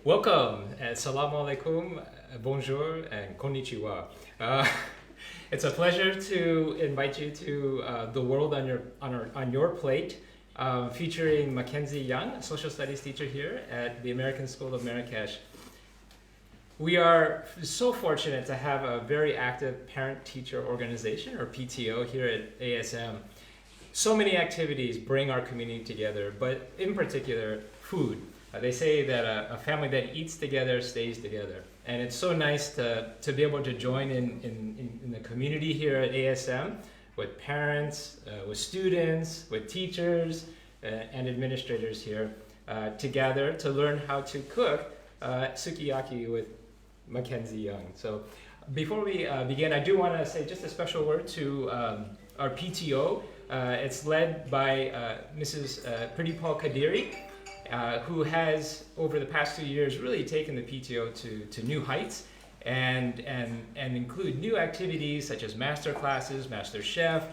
Welcome, assalamu alaikum, bonjour, and konnichiwa. It's a pleasure to invite you to The World on Your Plate, featuring Mackenzie Young, a social studies teacher here at the American School of Marrakesh. We are so fortunate to have a very active parent-teacher organization, or PTO, here at ASM. So many activities bring our community together, but in particular, food. They say that a family that eats together stays together. And it's so nice to be able to join in the community here at ASM with parents, with students, with teachers, and administrators here to gather to learn how to cook sukiyaki with Mackenzie Young. So before we begin, I do want to say just a special word to our PTO. It's led by Mrs. Jad Kadiri, who has, over the past 2 years, really taken the PTO to new heights and include new activities such as master classes, MasterChef,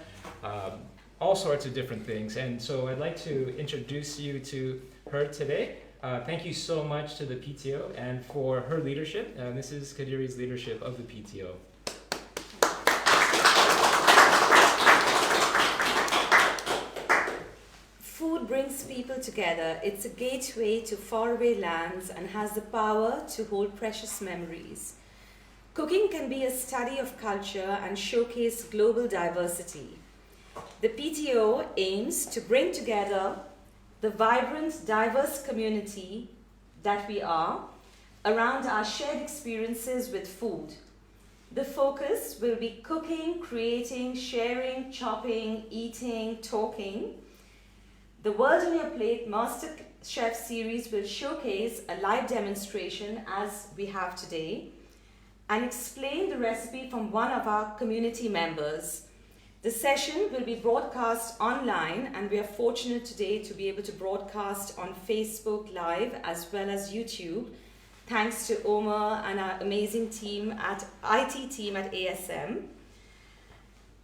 all sorts of different things. And so I'd like to introduce you to her today. Thank you so much to the PTO and for her leadership, Mrs. Kadiri's leadership of the PTO. Food brings people together. It's a gateway to faraway lands and has the power to hold precious memories. Cooking can be a study of culture and showcase global diversity. The PTO aims to bring together the vibrant, diverse community that we are around our shared experiences with food. The focus will be cooking, creating, sharing, chopping, eating, talking. The World on Your Plate MasterChef series will showcase a live demonstration as we have today and explain the recipe from one of our community members. The session will be broadcast online, and we are fortunate today to be able to broadcast on Facebook Live as well as YouTube, thanks to Omar and our amazing team at IT team at ASM.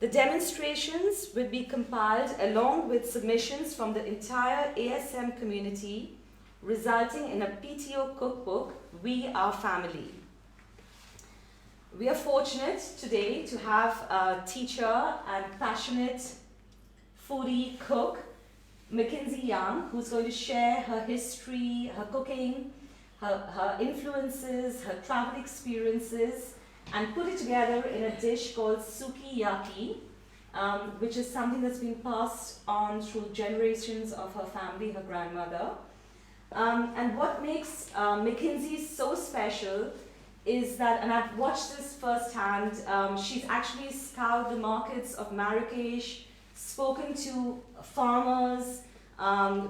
The demonstrations will be compiled along with submissions from the entire ASM community, resulting in a PTO cookbook, We Are Family. We are fortunate today to have a teacher and passionate foodie cook, Mackenzie Young, who's going to share her history, her cooking, her influences, her travel experiences, and put it together in a dish called sukiyaki, which is something that's been passed on through generations of her family, her grandmother. And what makes Mackenzie so special is that, and I've watched this firsthand, she's actually scoured the markets of Marrakesh, spoken to farmers,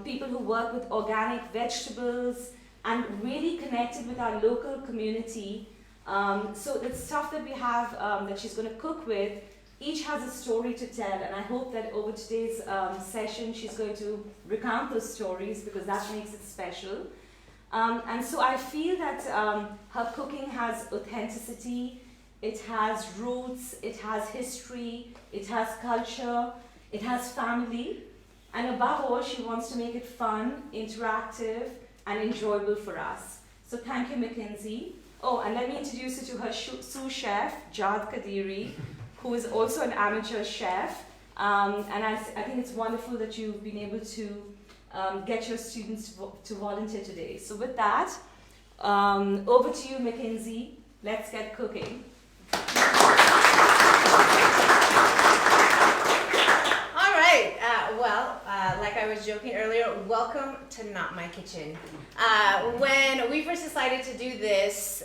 people who work with organic vegetables, and really connected with our local community. So the stuff that we have that she's going to cook with, each has a story to tell, and I hope that over today's session she's going to recount those stories because that makes it special. And so I feel that her cooking has authenticity, it has roots, it has history, it has culture, it has family, and above all, she wants to make it fun, interactive, and enjoyable for us. So thank you, Mackenzie. Oh, and let me introduce you to her sous-chef, Jad Kadiri, who is also an amateur chef. And I think it's wonderful that you've been able to get your students to volunteer today. So with that, over to you, Mackenzie. Let's get cooking. All right. Like I was joking earlier, welcome to Not My Kitchen. When we first decided to do this,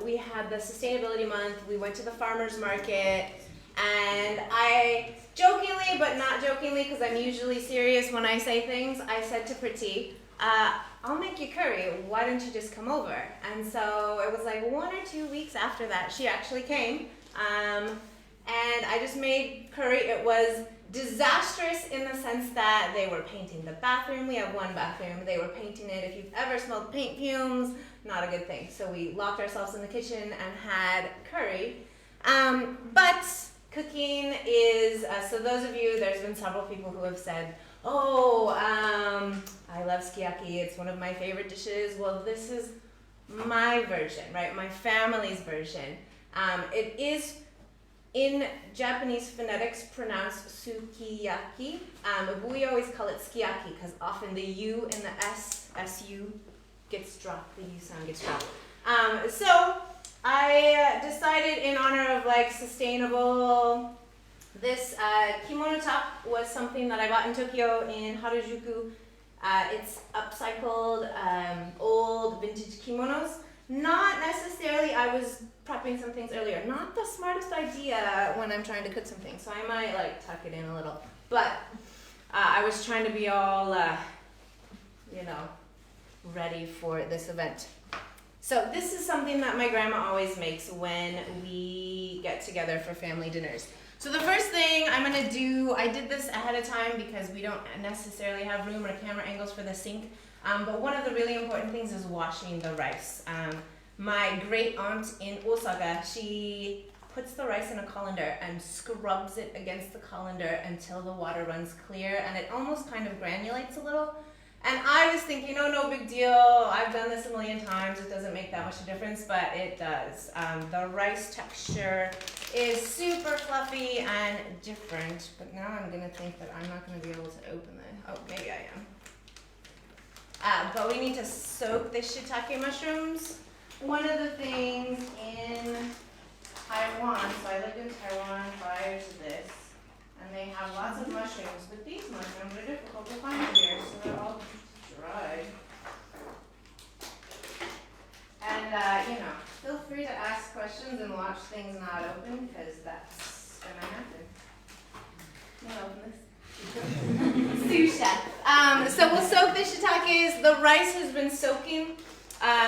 we had the Sustainability Month. We went to the farmer's market, and I jokingly, but not jokingly, because I'm usually serious when I say things, I said to Priti, I'll make you curry. Why don't you just come over? And so it was like 1 or 2 weeks after that, she actually came. And I just made curry. It was disastrous in the sense that they were painting the bathroom. We have one bathroom. They were painting it. If you've ever smelled paint fumes, not a good thing. So we locked ourselves in the kitchen and had curry. But cooking is, so those of you, there's been several people who have said, I love sukiyaki. It's one of my favorite dishes. Well, this is my version, right? My family's version. It is in Japanese phonetics pronounced sukiyaki, but we always call it sukiyaki because often the U and the SU gets dropped, the U sound gets dropped. So I decided in honor of like sustainable, this kimono top was something that I bought in Tokyo in Harajuku. It's upcycled old vintage kimonos. Not necessarily, I was prepping some things earlier, not the smartest idea when I'm trying to cook something, so I might like tuck it in a little. But I was trying to be all, ready for this event. So this is something that my grandma always makes when we get together for family dinners. So the first thing I'm gonna do, I did this ahead of time because we don't necessarily have room or camera angles for the sink, but one of the really important things is washing the rice. My great aunt in Osaka, she puts the rice in a colander and scrubs it against the colander until the water runs clear and it almost kind of granulates a little. And I was thinking, oh, no big deal. I've done this a million times. It doesn't make that much of a difference, but it does. The rice texture is super fluffy and different. But now I'm going to think that I'm not going to be able to open it. Oh, maybe I am. But we need to soak the shiitake mushrooms. One of the things in Taiwan, so I lived in Taiwan prior to this, and they have lots of mushrooms, but these mushrooms are difficult to find here, so they're all dried. And, feel free to ask questions and watch things not open, because that's gonna happen. You open this? Sous-chef. So we'll soak the shiitakes. The rice has been soaking.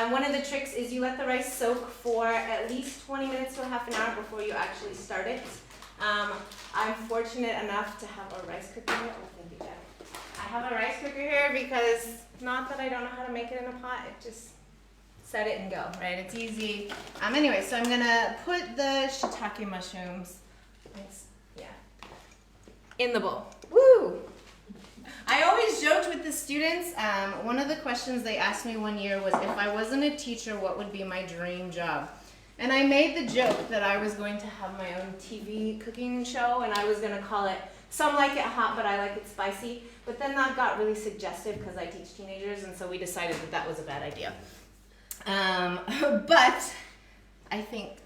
One of the tricks is you let the rice soak for at least 20 minutes to a half an hour before you actually start it. I'm fortunate enough to have a rice cooker here. Oh, thank you, Jad. I have a rice cooker here because not that I don't know how to make it in a pot, it just set it and go, right? It's easy. Anyway, so I'm gonna put the shiitake mushrooms, in the bowl. Woo! I always joked with the students, one of the questions they asked me one year was if I wasn't a teacher, what would be my dream job? And I made the joke that I was going to have my own TV cooking show and I was going to call it Some Like It Hot, But I Like It Spicy. But then that got really suggestive because I teach teenagers, and so we decided that that was a bad idea. But I think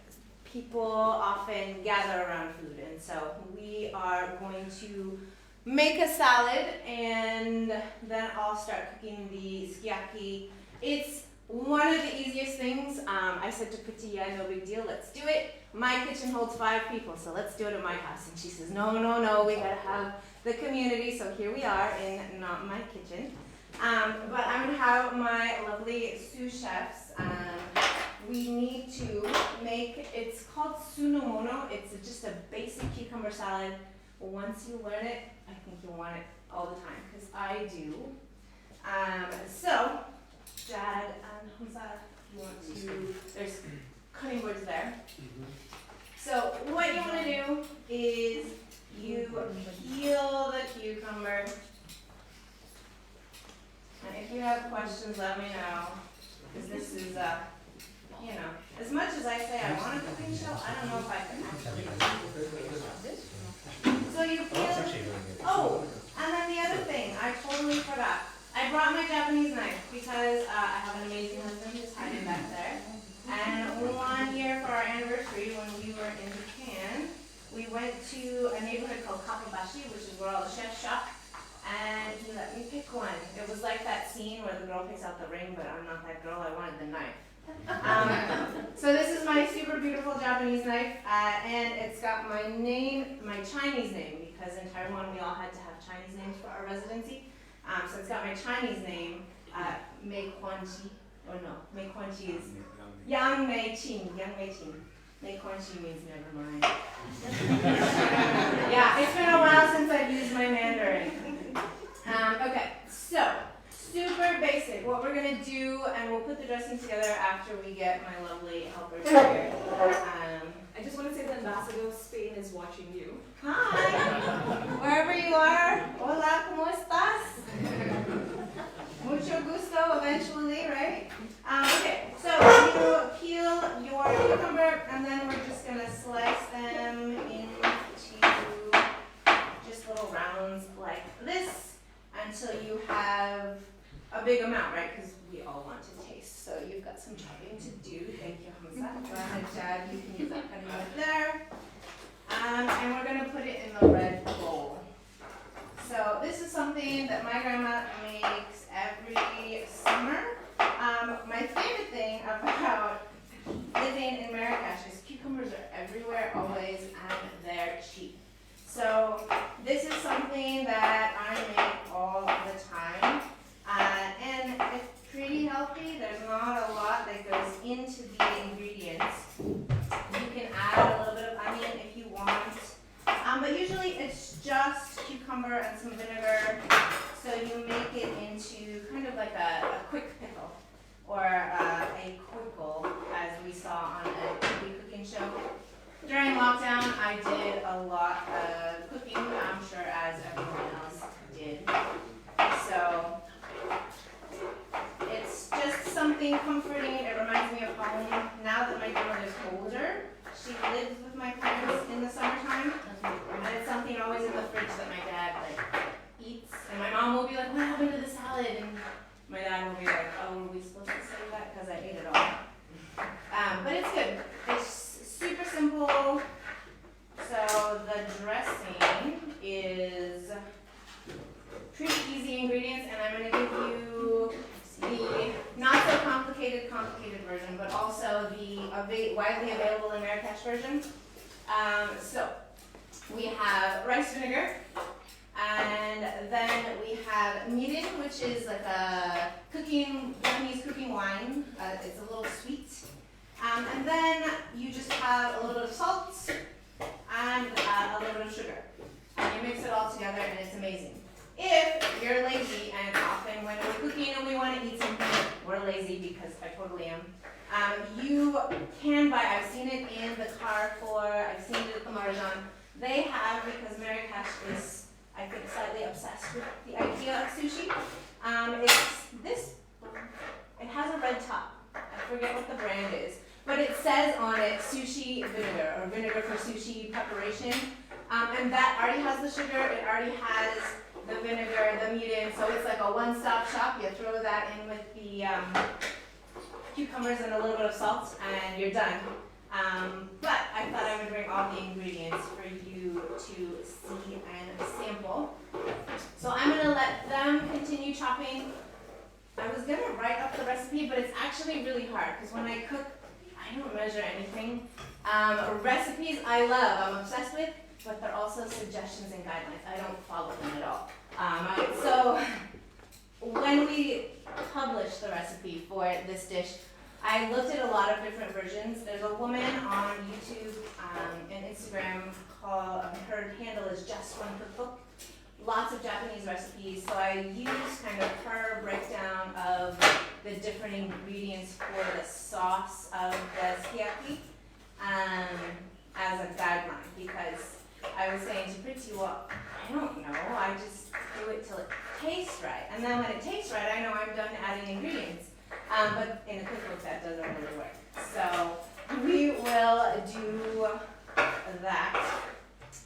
people often gather around food, and so we are going to make a salad, and then I'll start cooking the sukiyaki. It's one of the easiest things. I said to Pretty, yeah, no big deal, let's do it. My kitchen holds 5 people, so let's do it at my house. And she says, no, we gotta have the community, so here we are in not my kitchen. But I'm gonna have my lovely sous chefs. We need to make, it's called sunomono. It's just a basic cucumber salad. Once you learn it, I think you'll want it all the time, because I do. So, Jad and Hamza, you want to, there's cutting boards there. So what you want to do is you peel the cucumber. And if you have questions, let me know, because this is, as much as I say I want a cooking show, I don't know if I can actually. So you peel, oh, and then the other thing, I totally forgot. I brought my Japanese knife because I have an amazing husband who's hiding back there. And 1 year for our anniversary, when we were in Japan, we went to a neighborhood called Kapabashi, which is where all the chefs shop. And he let me pick one. It was like that scene where the girl picks out the ring, but I'm not that girl, I wanted the knife. So this is my super beautiful Japanese knife, and it's got my name, my Chinese name, because in Taiwan we all had to have Chinese names for our residency. So it's got my Chinese name, Mei Quanqi, or no, Mei Quanqi is Yang Mei Qing, Mei Quanqi means never mind. Yeah, it's been a while since I've used my Mandarin. Okay, so super basic. What we're gonna do, and we'll put the dressing together after we get my lovely helpers here. I just want to say the ambassador of Spain is watching you. Hi, wherever you are. Hola, ¿cómo estás? Mucho gusto, eventually, right? Okay, so amount, right? Because we all want to taste. So you've got some chopping to do. Thank you, Hamza. Go ahead, Jad. You can use that cutting board there. And we're going to put it in the red bowl. So this is something that my grandma makes every summer. My favorite thing about living in Marrakesh is cucumbers are everywhere, always, and they're cheap. So this is something that I make all the time, and it's pretty healthy. There's not a lot that goes into the ingredients. You can add a little bit of onion if you want, but usually it's just cucumber and some vinegar. So you make it into kind of like a quick pickle, or a quickle, as we saw on a TV cooking show. During lockdown, I did a lot of cooking, I'm sure as everyone else did. So it's just something comforting. It reminds me of home. Now that my grandmother's older, she lives with my parents in the summertime, and it's something always in the fridge that my dad eats. And my mom will be like, "What happened to the salad?" And my dad will be like, "Oh, were we supposed to say that? Because I ate it all." But it's good. It's super simple. So the dressing is pretty easy ingredients, and I'm going to give you the not so complicated version, but also the widely available in Marrakesh version. So we have rice vinegar, and then we have mirin, which is like a Japanese cooking wine. It's a little sweet. And then you just have a little bit of salt and a little bit of sugar. And you mix it all together, and it's amazing. If you're lazy, and often when we're cooking and we want to eat something, we're lazy, because I totally am. You can buy, I've seen it in the Carrefour, I've seen it at the Marjan. They have, because Marrakesh is, I think, slightly obsessed with the idea of sushi. It's this, it has a red top. I forget what the brand is, but it says on it sushi vinegar, or vinegar for sushi preparation. And that already has the sugar, it already has the vinegar, the mirin, so it's like a one-stop shop. You throw that in with the cucumbers and a little bit of salt, and you're done. But I thought I would bring all the ingredients for you to see and sample. So I'm going to let them continue chopping. I was going to write up the recipe, but it's actually really hard, because when I cook, I don't measure anything. Recipes I love, I'm obsessed with, but they're also suggestions and guidelines. I don't follow them at all. So when we published the recipe for this dish, I looked at a lot of different versions. There's a woman on YouTube and Instagram called, her handle is Just One Cookbook. Lots of Japanese recipes, so I used kind of her breakdown of the different ingredients for the sauce of the shiitake as a guideline, because I was saying to Pritzi, well, I don't know, I just do it till it tastes right, and then when it tastes right, I know I'm done adding ingredients. But in a cookbook that doesn't really work. So we will do that.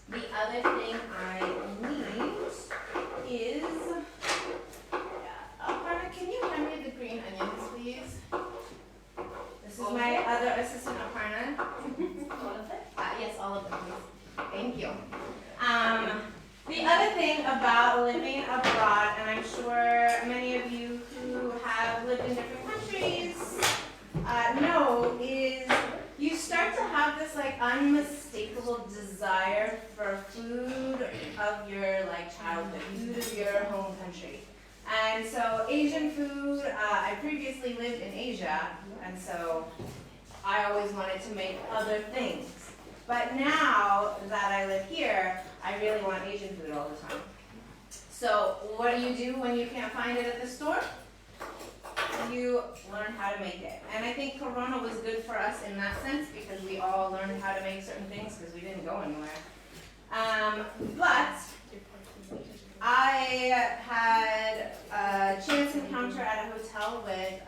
The other thing I need is, Aparna, can you hand me the green onions, please? This is my other assistant, Aparna. All of it? Yes, all of them, please. Thank you. The other thing about living abroad, and I'm sure many of you who have lived in different countries know, is you start to have this like unmistakable desire for food of your childhood, food of your home country. And so Asian food, I previously lived in Asia, and so I always wanted to make other things. But now that I live here, I really want Asian food all the time. So what do when you can't find it at the store? You learn how to make it. And I think Corona was good for us in that sense, because we all learned how to make certain things because we didn't go anywhere. But I had a chance encounter at a hotel with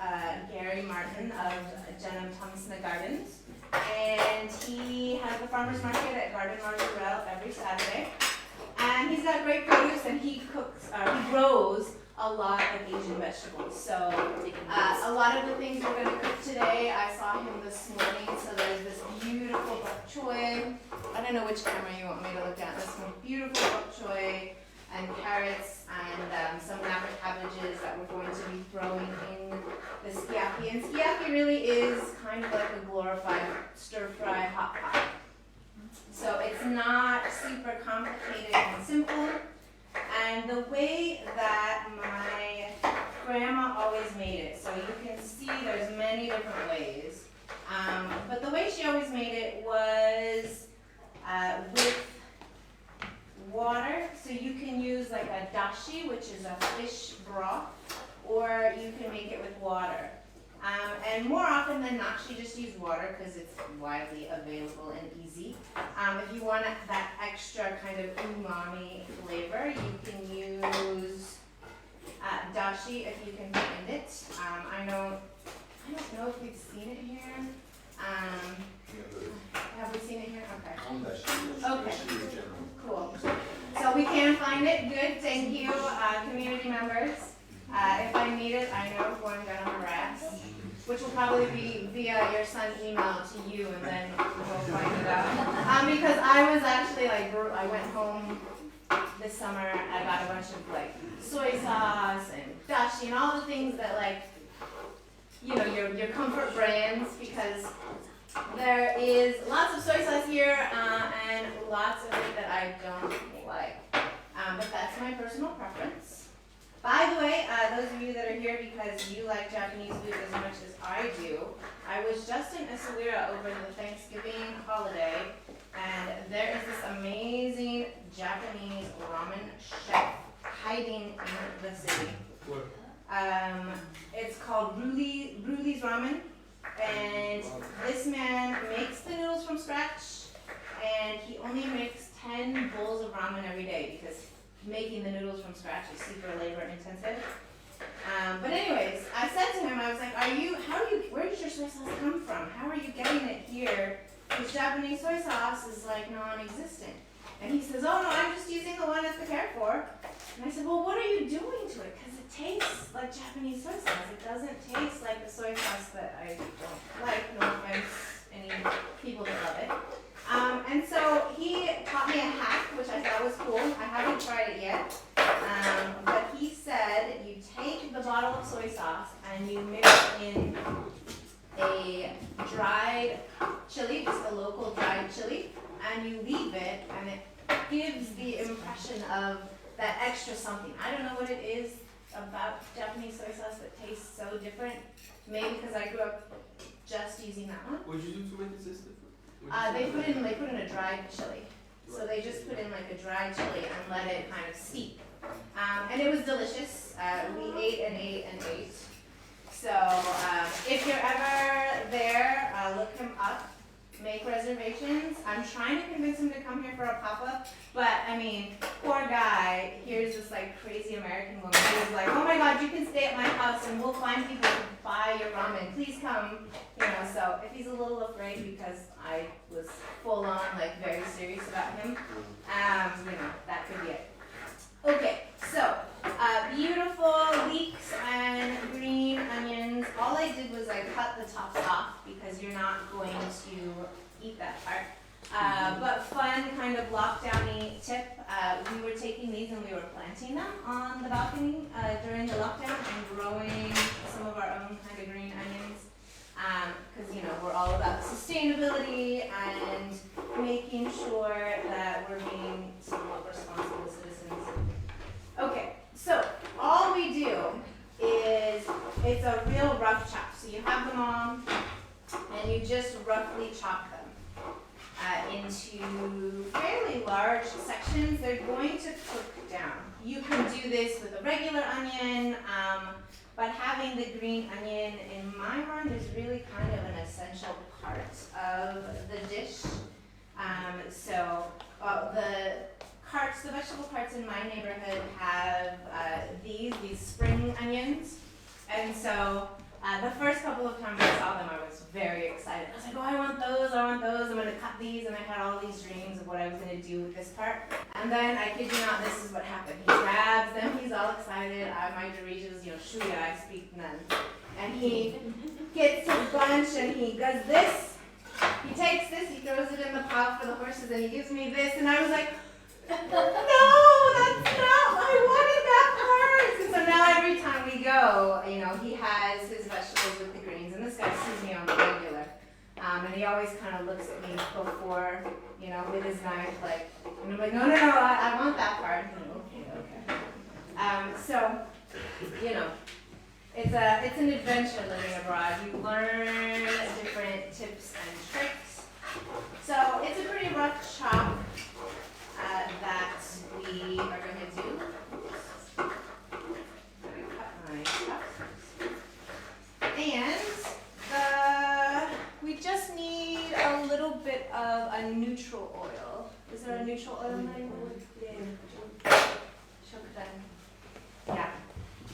Gary Martin of Jenham Thompson Gardens. And he has a farmer's market at Garden Margarel every Saturday. And he's got great produce, and he grows a lot of Asian vegetables. So a lot of the things we're going to cook today, I saw him this morning. So there's this beautiful bok choy. I don't know which camera you want me to look at. This one, beautiful bok choy and carrots and some napa cabbages that we're going to be throwing in the sukiyaki. And sukiyaki really is kind of like a glorified stir-fry hot pot. So it's not super complicated and simple. And the way that my grandma always made it, so you can see there's many different ways, but the way she always made it was with water. So you can use like a dashi, which is a fish broth, or you can make it with water. And more often than not, she just used water because it's widely available and easy. If you want that extra kind of umami flavor, you can use dashi if you can find it. I don't know if we've seen it here. Have we seen it here? Okay. Okay. Cool. So we can find it. Good. Thank you, community members. If I need it, I know who I'm gonna harass, which will probably be via your son's email to you, and then we'll find it out. Because I was actually like, I went home this summer, I got a bunch of like soy sauce and dashi and all the things that like, you know, your comfort brands, because there is lots of soy sauce here and lots of it that I don't like. But that's my personal preference. By the way, those of you that are here because you like Japanese food as much as I do, I was just in Essaouira over the Thanksgiving holiday, and there is this amazing Japanese ramen chef hiding in the city. It's called Rudy's Ramen, and this man makes the noodles from scratch, and he only makes 10 bowls of ramen every day because making the noodles from scratch is super labor intensive. But anyways, I said to him, I was like, where does your soy sauce come from? How are you getting it here? Because Japanese soy sauce is like non-existent. And he says, oh no, I'm just using the one at the Carrefour. And I said, well, what are you doing to it? Because it tastes like Japanese soy sauce. It doesn't taste like the soy sauce that I don't like. No offense, any people that love it. And so he taught me a hack, which I thought was cool. I haven't tried it yet. But he said you take the bottle of soy sauce and you mix in a dried chili, just a local dried chili, and you leave it, and it gives the impression of that extra something. I don't know what it is about Japanese soy sauce that tastes so different. Maybe because I grew up just using that one. What did you do to make it taste different? They put in a dried chili. So they just put in like a dried chili and let it kind of steep. And it was delicious. We ate and ate and ate. So if you're ever there, look him up. Make reservations. I'm trying to convince him to come here for a pop-up, but I mean, poor guy. Here's this like crazy American woman who's like, oh my God, you can stay at my house and we'll find people to buy your ramen. Please come. You know, so if he's a little afraid because I was full on like very serious about him, you know, that could be it. Okay, so beautiful leeks and green onions. All I did was I cut the tops off because you're not going to eat that part. But fun kind of lockdown-y tip. We were taking these and we were planting them on the balcony during the lockdown and growing some of our own kind of green onions. Because, you know, we're all about sustainability and making sure that we're being somewhat responsible citizens. Okay, so all we do is, it's a real rough chop. So you have them all and you just roughly chop them into fairly large sections. They're going to cook down. You can do this with a regular onion, but having the green onion in my mind is really kind of an essential part of the dish. So the vegetable carts in my neighborhood have these spring onions, and so The first couple of times I saw them, I was very excited. I was like, oh, I want those, I'm going to cut these, and I had all these dreams of what I was going to do with this part. And then, I kid you not, this is what happened. He grabs them, he's all excited. My Dorito is, Shuya, I speak none. And he gets his bunch, and he does this. He takes this, he throws it in the pile for the horses, and he gives me this, and I was like, no, that's not, I wanted that part. And so now every time we go, he has his vegetables with the greens, and this guy sees me on the regular. And he always kind of looks at me before, with his knife, like, and I'm like, no, I want that part. Okay. So, it's an adventure living abroad. You learn different tips and tricks. So it's a pretty rough chop that we are going to do. Oops. I'm going to cut my chops. And we just need a little bit of a neutral oil. Is there a neutral oil in there? Yeah.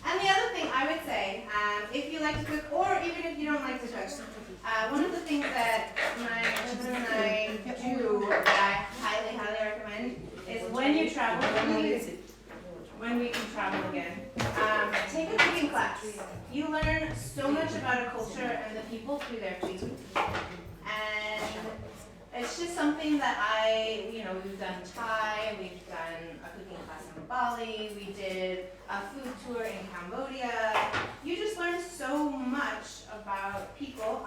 And the other thing I would say, if you like to cook, or even if you don't like to cook, one of the things that my husband and I do that I highly, highly recommend is when you travel, when we can travel again, take a cooking class. You learn so much about a culture and the people through their food. And it's just something that we've done Thai, we've done a cooking class in Bali, we did a food tour in Cambodia. You just learn so much about people.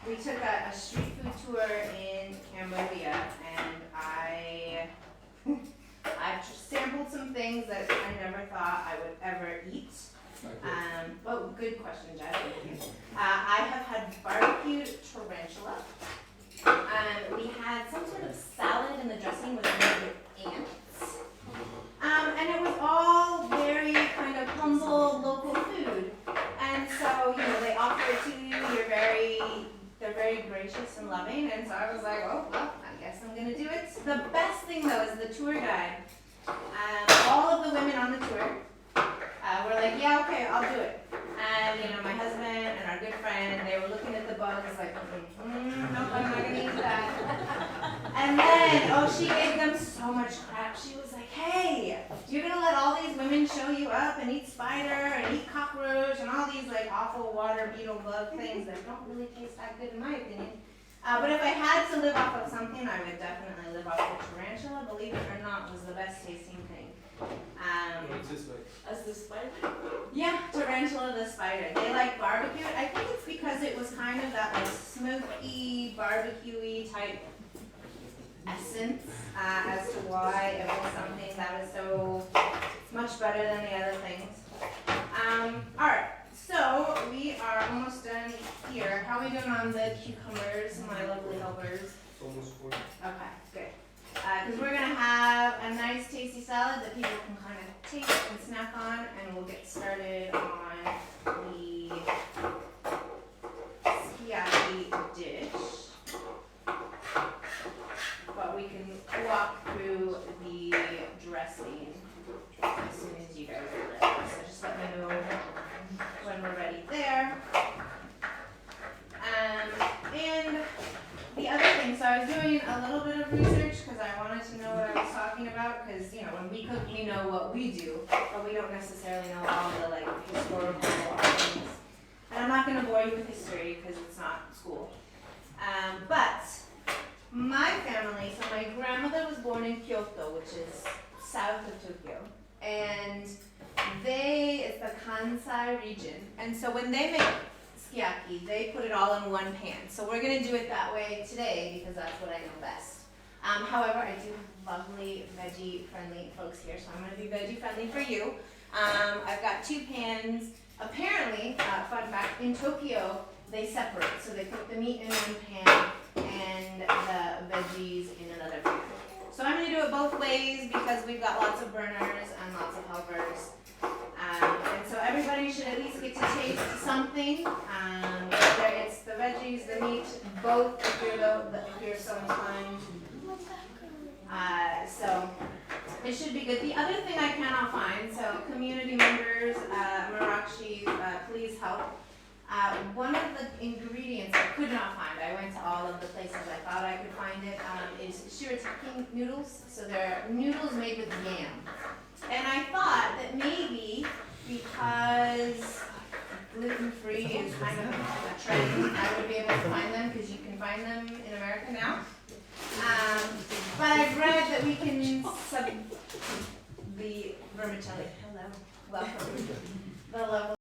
We took a street food tour in Cambodia, and I sampled some things that I never thought I would ever eat. Good question, Jad. I have had barbecued tarantula. We had some sort of salad in the dressing with ants. And it was all very kind of humble local food. And so, they offer it to you, they're very gracious and loving. And so I was like, oh, well, I guess I'm going to do it. The best thing, though, is the tour guide. All of the women on the tour were like, yeah, okay, I'll do it. And, my husband and our good friend, they were looking at the bugs like, nope, I'm not going to eat that. And then, she gave them so much crap. She was like, hey, you're going to let all these women show you up and eat spider and eat cockroach and all these like awful water beetle bug things that don't really taste that good in my opinion. But if I had to live off of something, I would definitely live off of tarantula. Believe it or not, was the best tasting thing. What's this like? As the spider? Yeah, tarantula the spider. They like barbecued. I think it's because it was kind of that like smoky, barbecue-y type essence as to why it was something that was so much better than the other things. Alright, so we are almost done here. How are we doing on the cucumbers, my lovely helpers? It's almost 40. Okay, good. Because we're going to have a nice tasty salad that people can kind of taste and snack on, and we'll get started on the Shiitake dish. But we can walk through the dressing as soon as you guys are ready. So just let me know when we're ready there. And the other thing, so I was doing a little bit of research because I wanted to know what I was talking about, because when we cook, we know what we do, but we don't necessarily know all the like historical things. And I'm not going to bore you with history because it's not school. But my family, so my grandmother was born in Kyoto, which is south of Tokyo, and it's the Kansai region, and so when they make sukiyaki, they put it all in one pan. So we're going to do it that way today because that's what I know best. However, I do lovely veggie-friendly folks here, so I'm going to be veggie-friendly for you. I've got 2 pans. Apparently, fun fact, in Tokyo, they separate. So they put the meat in one pan and the veggies in another pan. So I'm going to do it both ways because we've got lots of burners and lots of helpers. And so everybody should at least get to taste something. Whether it's the veggies, the meat, both if you're so inclined. So it should be good. The other thing I cannot find, so community members, Marakshi, please help. One of the ingredients I could not find, I went to all of the places I thought I could find it, is Shirataki Noodles. So they're noodles made with yam. And I thought that maybe because gluten-free is kind of a trend, I would be able to find them because you can find them in America now. But I've read that we can sub the vermicelli. Hello, welcome. The level